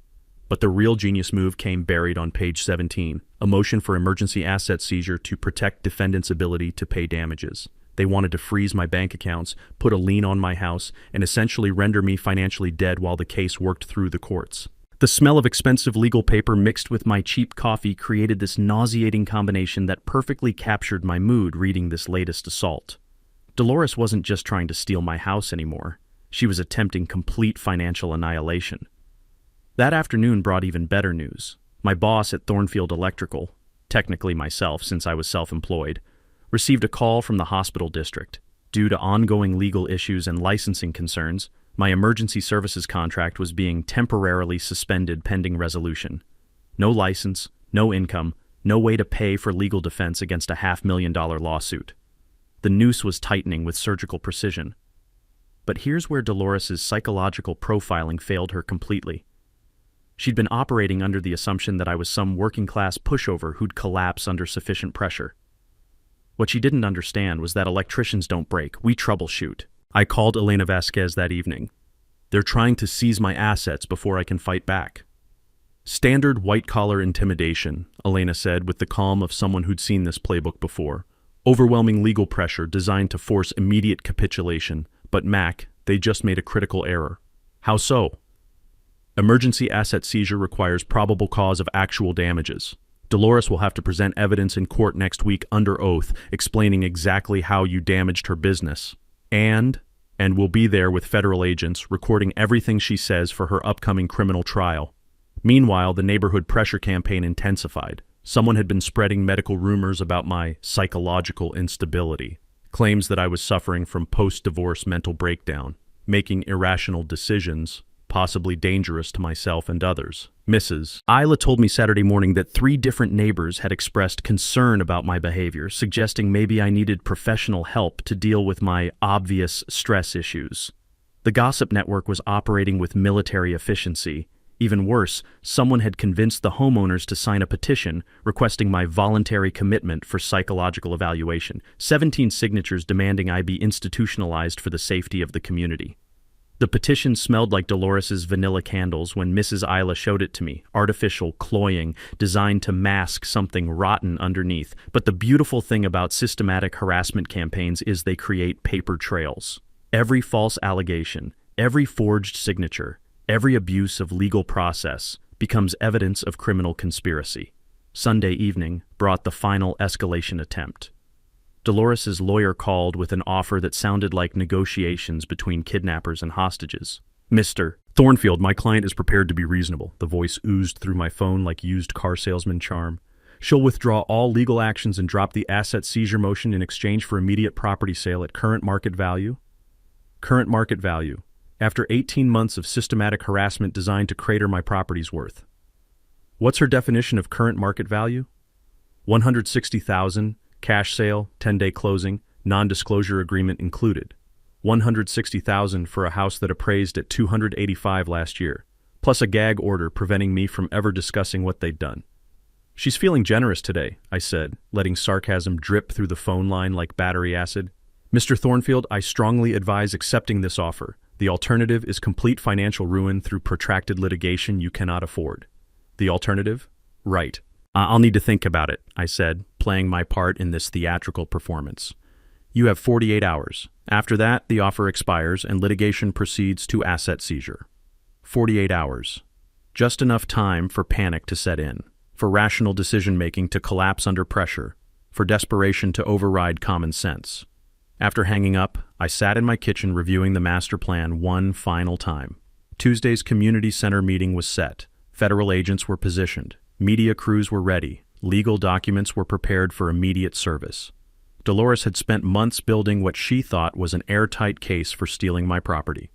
But the real genius move came buried on page 17, a motion for emergency asset seizure to protect defendants' ability to pay damages. They wanted to freeze my bank accounts, put a lien on my house, and essentially render me financially dead while the case worked through the courts. The smell of expensive legal paper mixed with my cheap coffee created this nauseating combination that perfectly captured my mood reading this latest assault. Dolores wasn't just trying to steal my house anymore. She was attempting complete financial annihilation. That afternoon brought even better news. My boss at Thornfield Electrical, technically myself since I was self-employed, received a call from the hospital district. Due to ongoing legal issues and licensing concerns, my emergency services contract was being temporarily suspended pending resolution. No license, no income, no way to pay for legal defense against a $500,000 lawsuit. The noose was tightening with surgical precision. But here's where Dolores's psychological profiling failed her completely. She'd been operating under the assumption that I was some working-class pushover who'd collapse under sufficient pressure. What she didn't understand was that electricians don't break, we troubleshoot. I called Elena Vasquez that evening. They're trying to seize my assets before I can fight back. Standard white-collar intimidation, Elena said with the calm of someone who'd seen this playbook before. Overwhelming legal pressure designed to force immediate capitulation. But Mac, they just made a critical error. How so? Emergency asset seizure requires probable cause of actual damages. Dolores will have to present evidence in court next week under oath, explaining exactly how you damaged her business. And will be there with federal agents, recording everything she says for her upcoming criminal trial. Meanwhile, the neighborhood pressure campaign intensified. Someone had been spreading medical rumors about my psychological instability. Claims that I was suffering from post-divorce mental breakdown, making irrational decisions, possibly dangerous to myself and others. Mrs. Isla told me Saturday morning that 3 different neighbors had expressed concern about my behavior, suggesting maybe I needed professional help to deal with my obvious stress issues. The gossip network was operating with military efficiency, Even worse, someone had convinced the homeowners to sign a petition requesting my voluntary commitment for psychological evaluation, 17 signatures demanding I be institutionalized for the safety of the community. The petition smelled like Dolores's vanilla candles when Mrs. Isla showed it to me, artificial, cloying, designed to mask something rotten underneath. But the beautiful thing about systematic harassment campaigns is they create paper trails. Every false allegation, every forged signature, every abuse of legal process becomes evidence of criminal conspiracy. Sunday evening brought the final escalation attempt. Dolores's lawyer called with an offer that sounded like negotiations between kidnappers and hostages. "Mr. Thornfield, my client is prepared to be reasonable." The voice oozed through my phone like used car salesman charm. "She'll withdraw all legal actions and drop the asset seizure motion in exchange for immediate property sale at current market value." Current market value. After 18 months of systematic harassment designed to crater my property's worth. What's her definition of current market value? $160,000. Cash sale, 10-day closing, non-disclosure agreement included. $160,000 for a house that appraised at $285,000 last year, plus a gag order preventing me from ever discussing what they'd done. "She's feeling generous today," I said, letting sarcasm drip through the phone line like battery acid. "Mr. Thornfield, I strongly advise accepting this offer. The alternative is complete financial ruin through protracted litigation you cannot afford." "The alternative?" "Right. I'll need to think about it," I said, playing my part in this theatrical performance. "You have 48 hours. After that, the offer expires and litigation proceeds to asset seizure." 48 hours. Just enough time for panic to set in, for rational decision-making to collapse under pressure, for desperation to override common sense. After hanging up, I sat in my kitchen reviewing the master plan one final time. Tuesday's community center meeting was set. Federal agents were positioned. Media crews were ready. Legal documents were prepared for immediate service. Dolores had spent months building what she thought was an airtight case for stealing my property.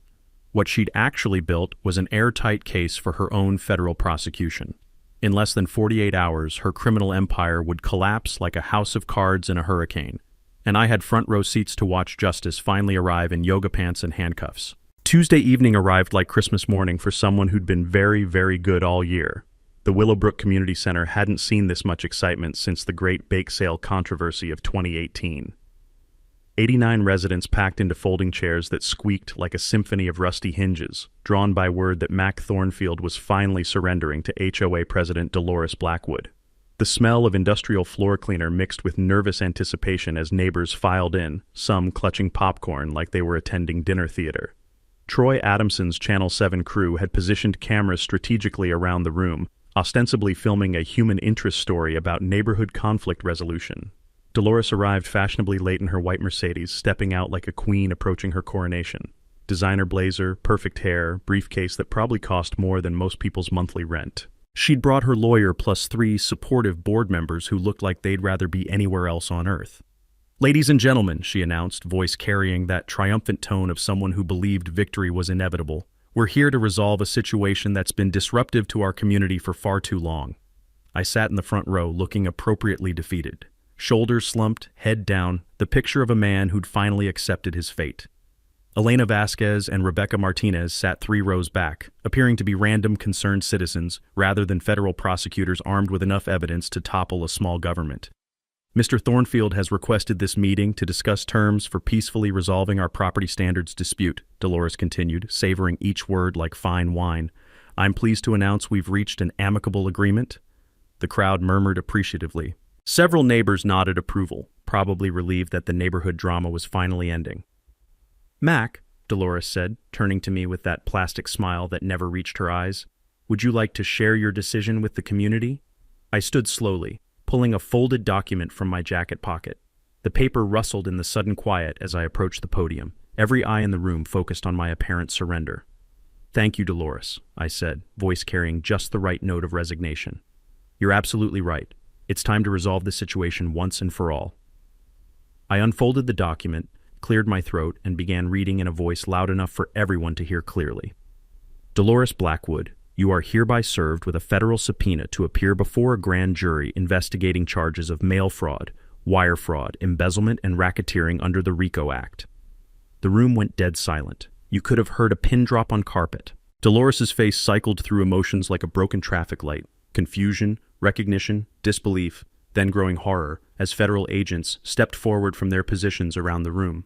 What she'd actually built was an airtight case for her own federal prosecution. In less than 48 hours, her criminal empire would collapse like a house of cards in a hurricane, and I had front row seats to watch justice finally arrive in yoga pants and handcuffs. Tuesday evening arrived like Christmas morning for someone who'd been very, very good all year. The Willowbrook Community Center hadn't seen this much excitement since the Great Bake Sale controversy of 2018. 89 residents packed into folding chairs that squeaked like a symphony of rusty hinges, drawn by word that Mac Thornfield was finally surrendering to HOA President Dolores Blackwood. The smell of industrial floor cleaner mixed with nervous anticipation as neighbors filed in, some clutching popcorn like they were attending dinner theater. Troy Adamson's Channel 7 crew had positioned cameras strategically around the room, ostensibly filming a human interest story about neighborhood conflict resolution. Dolores arrived fashionably late in her white Mercedes, stepping out like a queen approaching her coronation. Designer blazer, perfect hair, briefcase that probably cost more than most people's monthly rent. She'd brought her lawyer plus 3 supportive board members who looked like they'd rather be anywhere else on earth. "Ladies and gentlemen," she announced, voice carrying that triumphant tone of someone who believed victory was inevitable, "we're here to resolve a situation that's been disruptive to our community for far too long." I sat in the front row, looking appropriately defeated. Shoulders slumped, head down, the picture of a man who'd finally accepted his fate. Elena Vasquez and Rebecca Martinez sat 3 rows back, appearing to be random concerned citizens rather than federal prosecutors armed with enough evidence to topple a small government. "Mr. Thornfield has requested this meeting to discuss terms for peacefully resolving our property standards dispute," Dolores continued, savoring each word like fine wine. "I'm pleased to announce we've reached an amicable agreement." The crowd murmured appreciatively. Several neighbors nodded approval, probably relieved that the neighborhood drama was finally ending. "Mac," Dolores said, turning to me with that plastic smile that never reached her eyes, "would you like to share your decision with the community?" I stood slowly, pulling a folded document from my jacket pocket. The paper rustled in the sudden quiet as I approached the podium, every eye in the room focused on my apparent surrender. "Thank you, Dolores," I said, voice carrying just the right note of resignation. "You're absolutely right. It's time to resolve this situation once and for all." I unfolded the document, cleared my throat, and began reading in a voice loud enough for everyone to hear clearly. "Dolores Blackwood, you are hereby served with a federal subpoena to appear before a grand jury investigating charges of mail fraud, wire fraud, embezzlement, and racketeering under the RICO Act." The room went dead silent. You could have heard a pin drop on carpet. Dolores's face cycled through emotions like a broken traffic light: confusion, recognition, disbelief, then growing horror as federal agents stepped forward from their positions around the room.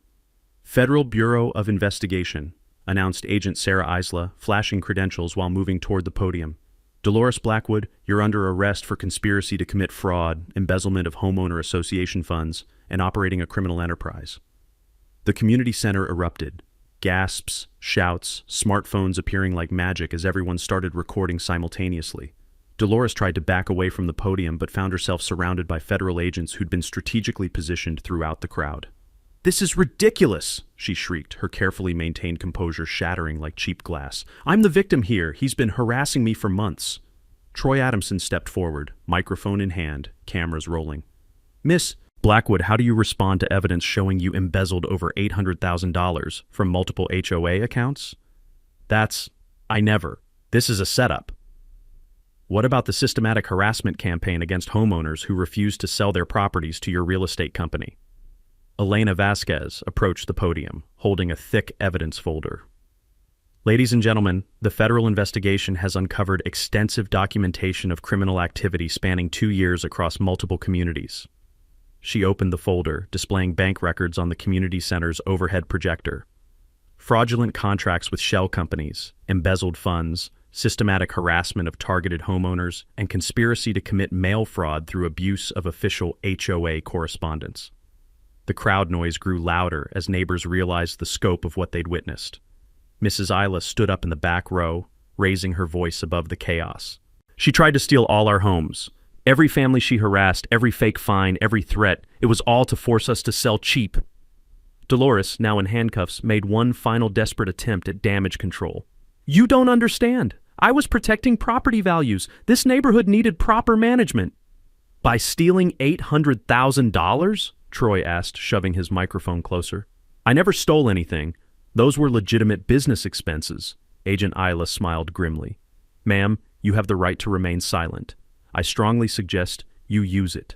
"Federal Bureau of Investigation," announced Agent Sarah Isla, flashing credentials while moving toward the podium. "Dolores Blackwood, you're under arrest for conspiracy to commit fraud, embezzlement of homeowner association funds, and operating a criminal enterprise." The community center erupted. Gasps, shouts, smartphones appearing like magic as everyone started recording simultaneously. Dolores tried to back away from the podium but found herself surrounded by federal agents who'd been strategically positioned throughout the crowd. "This is ridiculous!" she shrieked, her carefully maintained composure shattering like cheap glass. "I'm the victim here. He's been harassing me for months." Troy Adamson stepped forward, microphone in hand, cameras rolling. "Miss Blackwood, how do you respond to evidence showing you embezzled over $800,000 from multiple HOA accounts?" I never. This is a setup." "What about the systematic harassment campaign against homeowners who refuse to sell their properties to your real estate company?" Elena Vasquez approached the podium, holding a thick evidence folder. "Ladies and gentlemen, the federal investigation has uncovered extensive documentation of criminal activity spanning 2 years across multiple communities." She opened the folder, displaying bank records on the community center's overhead projector. Fraudulent contracts with shell companies, embezzled funds, systematic harassment of targeted homeowners, and conspiracy to commit mail fraud through abuse of official HOA correspondence. The crowd noise grew louder as neighbors realized the scope of what they'd witnessed. Mrs. Isla stood up in the back row, raising her voice above the chaos. "She tried to steal all our homes. Every family she harassed, every fake fine, every threat, it was all to force us to sell cheap." Dolores, now in handcuffs, made one final desperate attempt at damage control. "You don't understand. I was protecting property values. This neighborhood needed proper management." "By stealing $800,000? Troy asked, shoving his microphone closer. "I never stole anything. Those were legitimate business expenses." Agent Isla smiled grimly. "Ma'am, you have the right to remain silent. I strongly suggest you use it."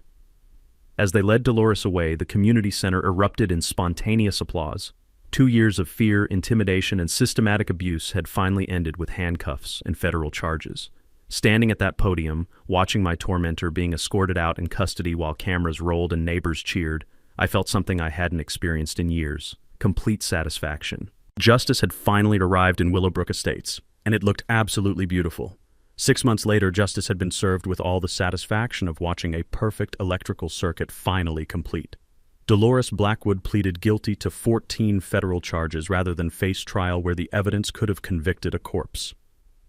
As they led Dolores away, the community center erupted in spontaneous applause. 2 years of fear, intimidation, and systematic abuse had finally ended with handcuffs and federal charges. Standing at that podium, watching my tormentor being escorted out in custody while cameras rolled and neighbors cheered, I felt something I hadn't experienced in years: complete satisfaction. Justice had finally arrived in Willowbrook Estates, and it looked absolutely beautiful. 6 months later, justice had been served with all the satisfaction of watching a perfect electrical circuit finally complete. Dolores Blackwood pleaded guilty to 14 federal charges rather than face trial where the evidence could have convicted a corpse.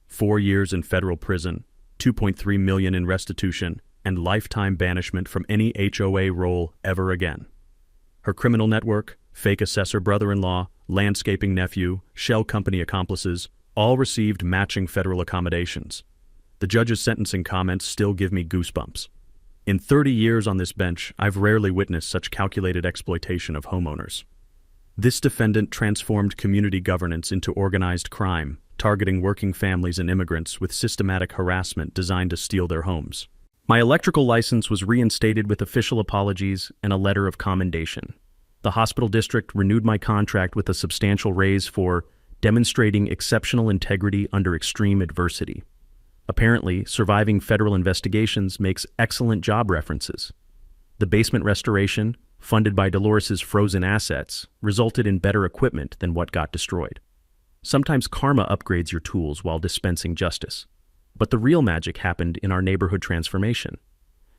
4 years in federal prison, $2.3 million in restitution, and lifetime banishment from any HOA role ever again. Her criminal network, fake assessor brother-in-law, landscaping nephew, shell company accomplices, all received matching federal accommodations. The judge's sentencing comments still give me goosebumps. In 30 years on this bench, I've rarely witnessed such calculated exploitation of homeowners. This defendant transformed community governance into organized crime, targeting working families and immigrants with systematic harassment designed to steal their homes. My electrical license was reinstated with official apologies and a letter of commendation. The hospital district renewed my contract with a substantial raise for demonstrating exceptional integrity under extreme adversity. Apparently, surviving federal investigations makes excellent job references. The basement restoration, funded by Dolores's frozen assets, resulted in better equipment than what got destroyed. Sometimes karma upgrades your tools while dispensing justice. But the real magic happened in our neighborhood transformation.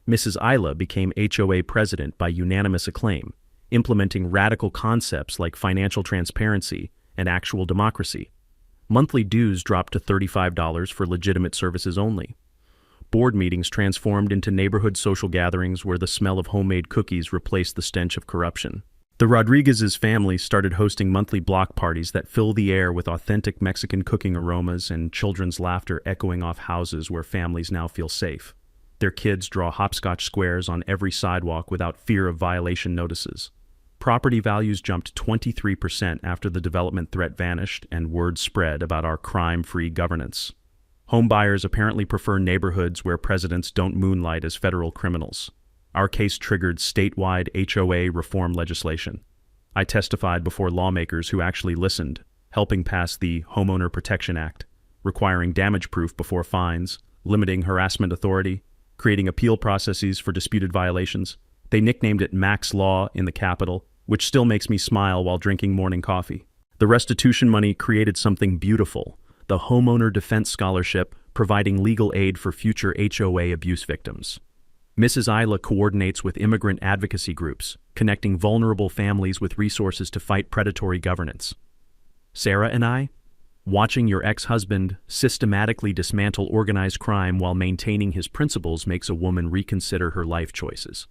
Mrs. Isla became HOA president by unanimous acclaim, implementing radical concepts like financial transparency and actual democracy. Monthly dues dropped to $35 for legitimate services only. Board meetings transformed into neighborhood social gatherings where the smell of homemade cookies replaced the stench of corruption. The Rodriguez's family started hosting monthly block parties that fill the air with authentic Mexican cooking aromas and children's laughter echoing off houses where families now feel safe. Their kids draw hopscotch squares on every sidewalk without fear of violation notices. Property values jumped 23% after the development threat vanished and word spread about our crime-free governance. Homebuyers apparently prefer neighborhoods where presidents don't moonlight as federal criminals. Our case triggered statewide HOA reform legislation. I testified before lawmakers who actually listened, helping pass the Homeowner Protection Act. requiring damage proof before fines, limiting harassment authority, creating appeal processes for disputed violations. They nicknamed it Max Law in the Capitol, which still makes me smile while drinking morning coffee. The restitution money created something beautiful, the Homeowner Defense Scholarship, providing legal aid for future HOA abuse victims. Mrs. Isla coordinates with immigrant advocacy groups, connecting vulnerable families with resources to fight predatory governance. Sarah and I, watching your ex-husband systematically dismantle organized crime while maintaining his principles makes a woman reconsider her life choices.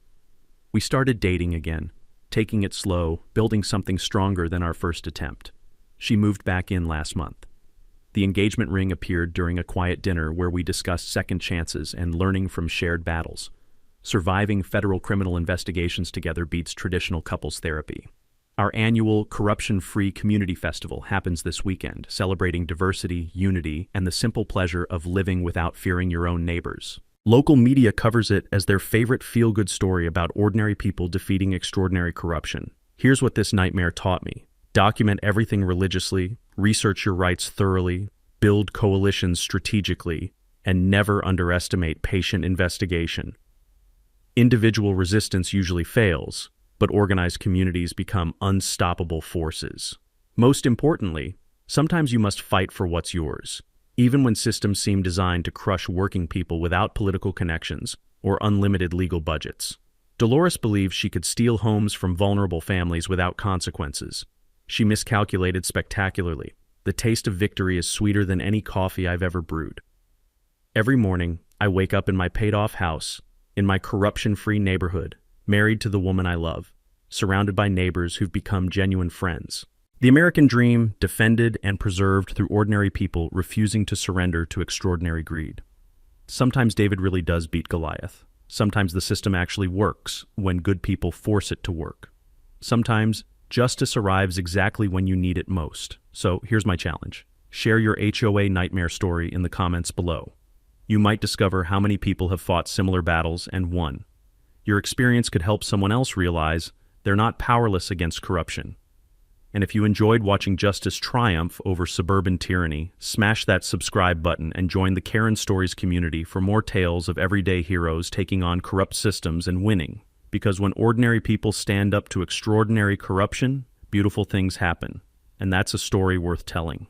We started dating again, taking it slow, building something stronger than our first attempt. She moved back in last month. The engagement ring appeared during a quiet dinner where we discussed second chances and learning from shared battles. Surviving federal criminal investigations together beats traditional couples therapy. Our annual Corruption-Free Community Festival happens this weekend, celebrating diversity, unity, and the simple pleasure of living without fearing your own neighbors. Local media covers it as their favorite feel-good story about ordinary people defeating extraordinary corruption. Here's what this nightmare taught me. Document everything religiously, research your rights thoroughly, build coalitions strategically, and never underestimate patient investigation. Individual resistance usually fails, but organized communities become unstoppable forces. Most importantly, sometimes you must fight for what's yours, even when systems seem designed to crush working people without political connections or unlimited legal budgets. Dolores believes she could steal homes from vulnerable families without consequences. She miscalculated spectacularly. The taste of victory is sweeter than any coffee I've ever brewed. Every morning, I wake up in my paid-off house, in my corruption-free neighborhood, married to the woman I love, surrounded by neighbors who've become genuine friends. The American dream, defended and preserved through ordinary people refusing to surrender to extraordinary greed. Sometimes David really does beat Goliath. Sometimes the system actually works when good people force it to work. Sometimes justice arrives exactly when you need it most. So here's my challenge. Share your HOA nightmare story in the comments below. You might discover how many people have fought similar battles and won. Your experience could help someone else realize they're not powerless against corruption. And if you enjoyed watching justice triumph over suburban tyranny, smash that subscribe button and join the Karen Stories community for more tales of everyday heroes taking on corrupt systems and winning. Because when ordinary people stand up to extraordinary corruption, beautiful things happen. And that's a story worth telling.